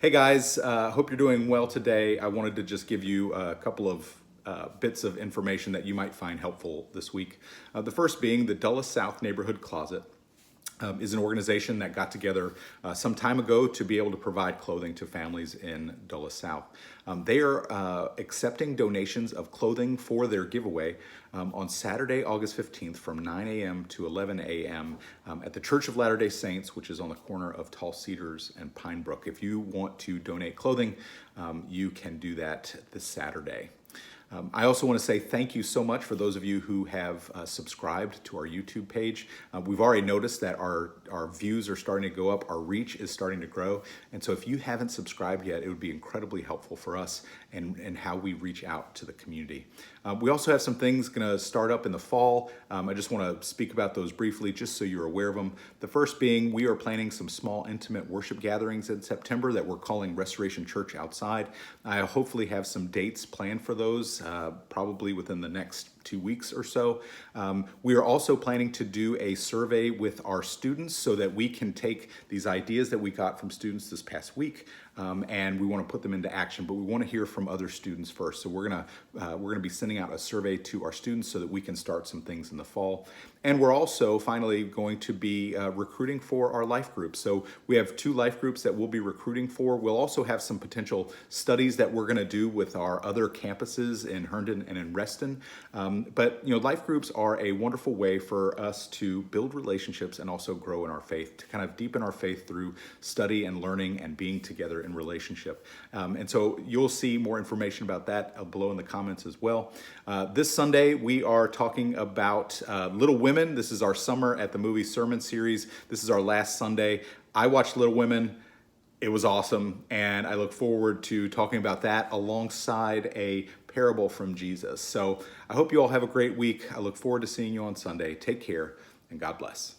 Hey guys, hope you're doing well today. I wanted to just give you a couple of bits of information that you might find helpful this week. The first being the Dulles South Neighborhood Closet. Is an organization that got together some time ago to be able to provide clothing to families in Dulles South. They are accepting donations of clothing for their giveaway on Saturday, August 15th from 9 a.m. to 11 a.m. At the Church of Latter-day Saints, which is on the corner of Tall Cedars and Pine Brook. If you want to donate clothing, you can do that this Saturday. I also want to say thank you so much for those of you who have subscribed to our YouTube page. We've already noticed that our views are starting to go up, our reach is starting to grow, and so if you haven't subscribed yet, it would be incredibly helpful for us and how we reach out to the community. We also have some things going to start up in the fall. I just want to speak about those briefly just so you're aware of them. The first being we are planning some small intimate worship gatherings in September that we're calling Restoration Church Outside. I hopefully have some dates planned for those probably within the next 2 weeks or so. We are also planning to do a survey with our students so that we can take these ideas that we got from students this past week and we want to put them into action, but we want to hear from other students first. So we're gonna be sending out a survey to our students so that we can start some things in the fall. And we're also finally going to be recruiting for our life groups. So we have 2 life groups that we'll be recruiting for. We'll also have some potential studies that we're going to do with our other campuses in Herndon and in Reston. But life groups are a wonderful way for us to build relationships and also grow in our faith, to kind of deepen our faith through study and learning and being together in relationship. And so you'll see more information about that below in the comments as well. This Sunday, we are talking about Little Women. This is our Summer at the Movie sermon series. This is our last Sunday. I watched Little Women. It was awesome, and I look forward to talking about that alongside a parable from Jesus. So I hope you all have a great week. I look forward to seeing you on Sunday. Take care, and God bless.